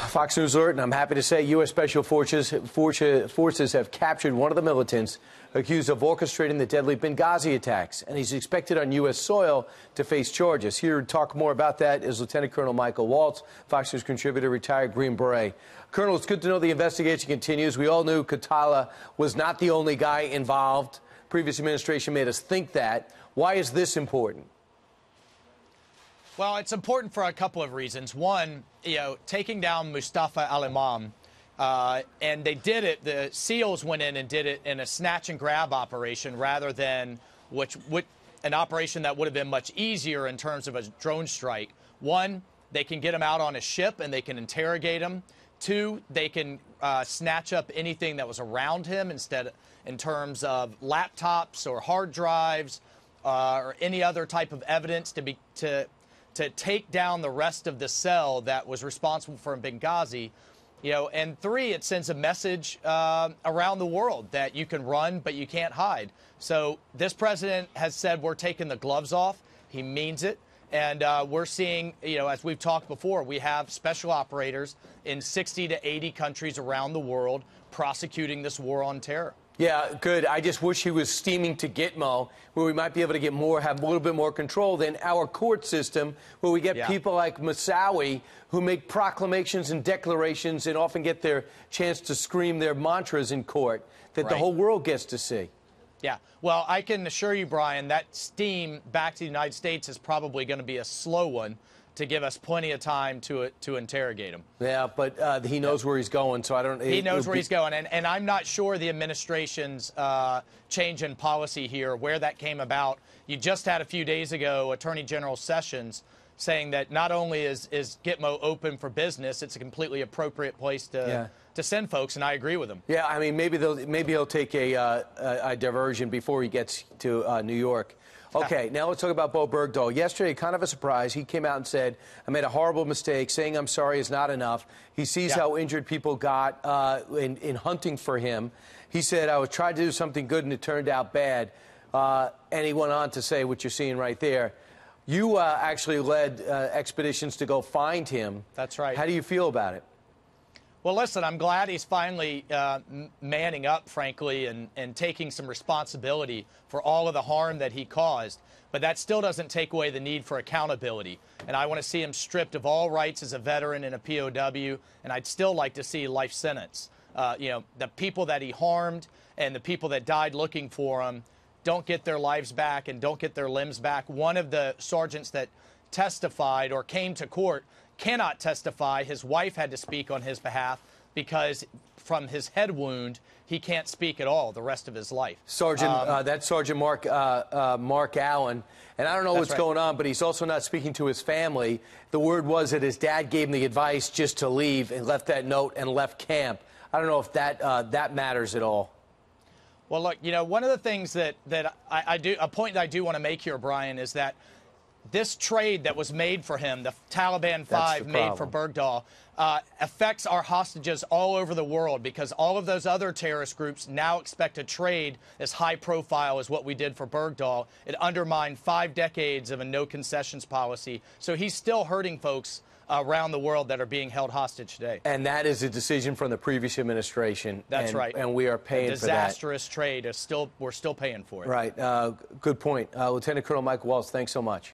Fox News Alert, and I'm happy to say U.S. Special Forces have captured one of the militants accused of orchestrating the deadly Benghazi attacks, and he's expected on U.S. soil to face charges. Here to talk more about that is Lieutenant Colonel Michael Waltz, Fox News contributor, retired Green Beret. Colonel, it's good to know the investigation continues. We all knew Katala was not the only guy involved. Previous administration made us think that. Why is this important? Well, it's important for a couple of reasons. One, taking down Mustafa al-Imam, and they did it, the SEALs went in and did it in a snatch and grab operation rather than an operation that would have been much easier in terms of a drone strike. One, they can get him out on a ship and they can interrogate him. Two, they can snatch up anything that was around him in terms of laptops or hard drives or any other type of evidence to take down the rest of the cell that was responsible for Benghazi. And three, it sends a message around the world that you can run, but you can't hide. So this president has said we're taking the gloves off. He means it. And we're seeing, as we've talked before, we have special operators in 60 to 80 countries around the world prosecuting this war on terror. Yeah, good. I just wish he was steaming to Gitmo, where we might be able to get have a little bit more control than our court system, where we get people like Moussaoui who make proclamations and declarations and often get their chance to scream their mantras in court that the whole world gets to see. Yeah, well, I can assure you, Brian, that steam back to the United States is probably going to be a slow one to give us plenty of time to interrogate him. Yeah, but he knows where he's going, so I don't... He knows where he's going, and I'm not sure the administration's change in policy here, where that came about. You just had a few days ago Attorney General Sessions saying that not only is Gitmo open for business, it's a completely appropriate place to send folks, and I agree with him. Yeah, I mean, maybe he'll take a diversion before he gets to New York. Okay, now let's talk about Bo Bergdahl. Yesterday, kind of a surprise, he came out and said, I made a horrible mistake. Saying I'm sorry is not enough. He sees how injured people got in hunting for him. He said, I was trying to do something good and it turned out bad. And he went on to say what you're seeing right there. You actually led expeditions to go find him. That's right. How do you feel about it? Well, listen, I'm glad he's finally manning up, frankly, and taking some responsibility for all of the harm that he caused. But that still doesn't take away the need for accountability. And I want to see him stripped of all rights as a veteran and a POW, and I'd still like to see life sentence. The people that he harmed and the people that died looking for him don't get their lives back and don't get their limbs back. One of the sergeants that testified or came to court cannot testify. His wife had to speak on his behalf because from his head wound, he can't speak at all the rest of his life. Sergeant, that's Sergeant Mark Allen. And I don't know what's going on, but he's also not speaking to his family. The word was that his dad gave him the advice just to leave and left that note and left camp. I don't know if that matters at all. Well, look, one of the things that a point that I do want to make here, Brian, is that this trade that was made for him, the Taliban 5 made for Bergdahl, affects our hostages all over the world because all of those other terrorist groups now expect a trade as high profile as what we did for Bergdahl. It undermined 5 decades of a no concessions policy. So he's still hurting folks around the world that are being held hostage today. And that is a decision from the previous administration. That's right. And we are paying for that. Disastrous trade. We're still paying for it. Right. Good point. Lieutenant Colonel Michael Waltz, thanks so much.